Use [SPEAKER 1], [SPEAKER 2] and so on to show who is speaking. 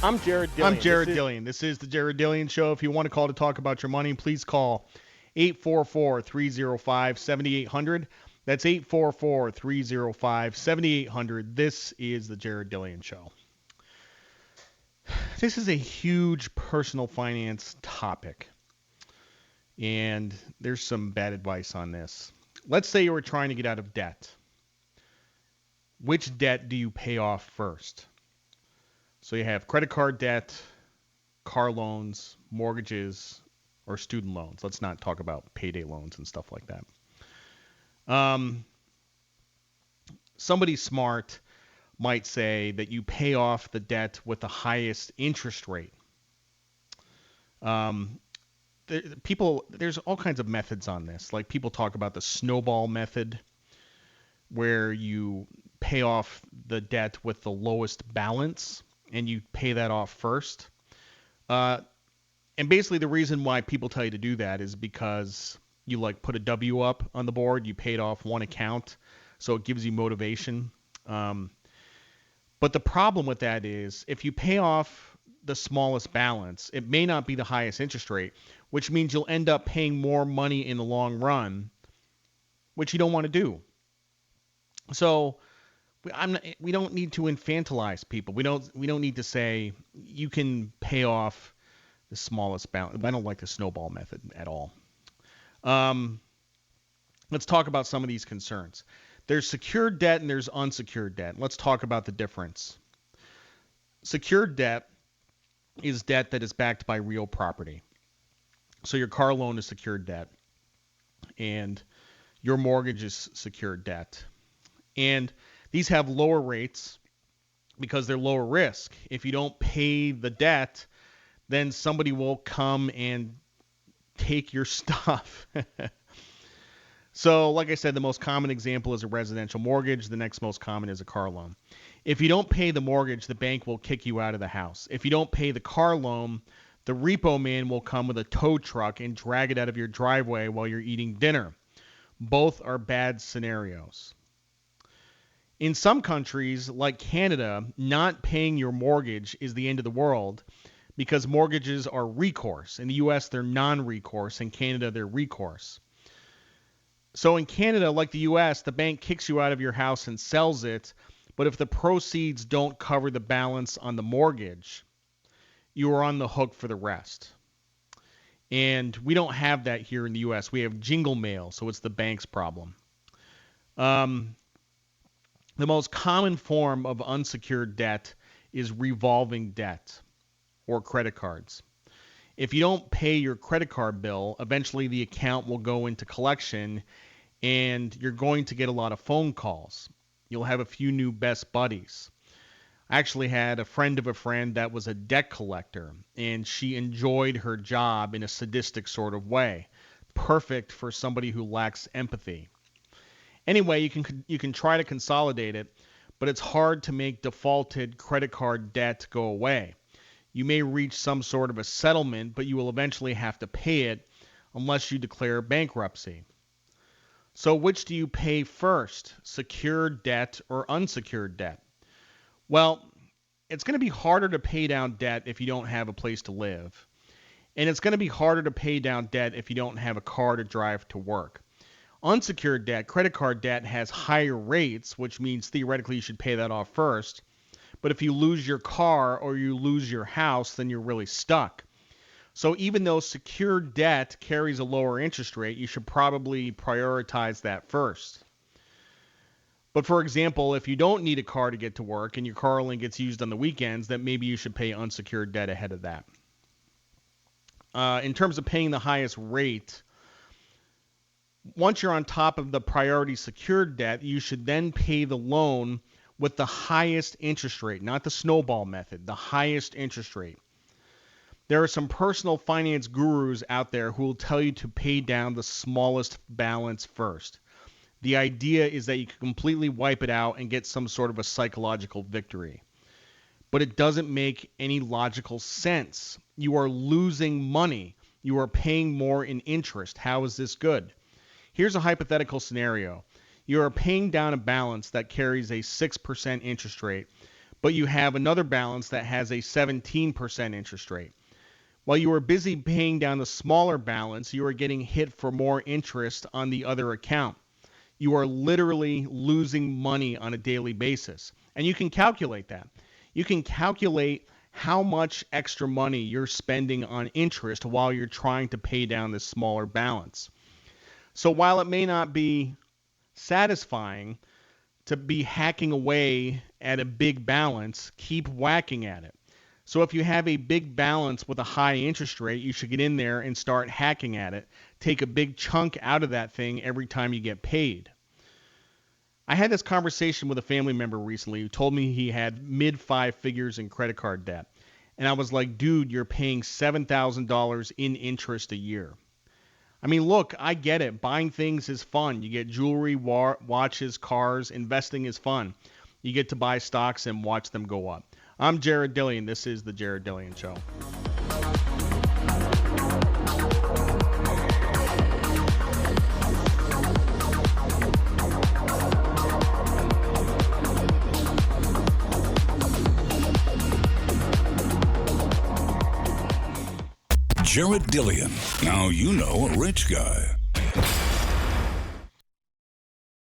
[SPEAKER 1] I'm Jared Dillian.
[SPEAKER 2] I'm Jared Dillian. This is the Jared Dillian Show. If you want to call to talk about your money, please call 844-305-7800. That's 844-305-7800. This is the Jared Dillian Show. This is a huge personal finance topic, and there's some bad advice on this. Let's say you were trying to get out of debt. Which debt do you pay off first? So you have credit card debt, car loans, mortgages, or student loans. Let's not talk about payday loans and stuff like that. Somebody smart might say that you pay off the debt with the highest interest rate. There's all kinds of methods on this. Like people talk about the Snowball method, where you pay off the debt with the lowest balance, and you pay that off first. And basically the reason why people tell you to do that is because you like put a W up on the board, you paid off one account, so it gives you motivation. But the problem with that is if you pay off the smallest balance, it may not be the highest interest rate, which means you'll end up paying more money in the long run, which you don't want to do. So we don't need to infantilize people. We don't need to say you can pay off the smallest balance. I don't like the Snowball method at all. Let's talk about some of these concerns. There's secured debt and there's unsecured debt. Let's talk about the difference. Secured debt is debt that is backed by real property. So your car loan is secured debt, and your mortgage is secured debt. And these have lower rates because they're lower risk. If you don't pay the debt, then somebody will come and take your stuff. So, like I said, the most common example is a residential mortgage. The next most common is a car loan. If you don't pay the mortgage, the bank will kick you out of the house. If you don't pay the car loan, the repo man will come with a tow truck and drag it out of your driveway while you're eating dinner. Both are bad scenarios. In some countries, like Canada, not paying your mortgage is the end of the world because mortgages are recourse. In the U.S., they're non-recourse. In Canada, they're recourse. So in Canada, like the U.S., the bank kicks you out of your house and sells it, but if the proceeds don't cover the balance on the mortgage, you are on the hook for the rest. And we don't have that here in the U.S. We have jingle mail, so it's the bank's problem. The most common form of unsecured debt is revolving debt or credit cards. If you don't pay your credit card bill, eventually the account will go into collection and you're going to get a lot of phone calls. You'll have a few new best buddies. I actually had a friend of a friend that was a debt collector, and she enjoyed her job in a sadistic sort of way. Perfect for somebody who lacks empathy. Anyway, you can try to consolidate it, but it's hard to make defaulted credit card debt go away. You may reach some sort of a settlement, but you will eventually have to pay it unless you declare bankruptcy. So which do you pay first, secured debt or unsecured debt? Well, it's going to be harder to pay down debt if you don't have a place to live. And it's going to be harder to pay down debt if you don't have a car to drive to work. Unsecured debt, credit card debt, has higher rates, which means theoretically you should pay that off first. But if you lose your car or you lose your house, then you're really stuck. So even though secured debt carries a lower interest rate, you should probably prioritize that first. But for example, if you don't need a car to get to work and your car only gets used on the weekends, then maybe you should pay unsecured debt ahead of that. In terms of paying the highest rate, once you're on top of the priority secured debt, you should then pay the loan with the highest interest rate, not the Snowball method, the highest interest rate. There are some personal finance gurus out there who will tell you to pay down the smallest balance first. The idea is that you can completely wipe it out and get some sort of a psychological victory. But it doesn't make any logical sense. You are losing money. You are paying more in interest. How is this good? Here's a hypothetical scenario. You are paying down a balance that carries a 6% interest rate, but you have another balance that has a 17% interest rate. While you are busy paying down the smaller balance, you are getting hit for more interest on the other account. You are literally losing money on a daily basis. And you can calculate that. You can calculate how much extra money you're spending on interest while you're trying to pay down this smaller balance. So while it may not be satisfying to be hacking away at a big balance, keep whacking at it. So if you have a big balance with a high interest rate, you should get in there and start hacking at it. Take a big chunk out of that thing every time you get paid. I had this conversation with a family member recently who told me he had mid 5 figures in credit card debt. And I was like, dude, you're paying $7,000 in interest a year. I mean, look, I get it. Buying things is fun. You get jewelry, watches, cars. Investing is fun. You get to buy stocks and watch them go up. I'm Jared Dillian. This is The Jared Dillian Show.
[SPEAKER 1] Jared Dillian. Now you know a rich guy.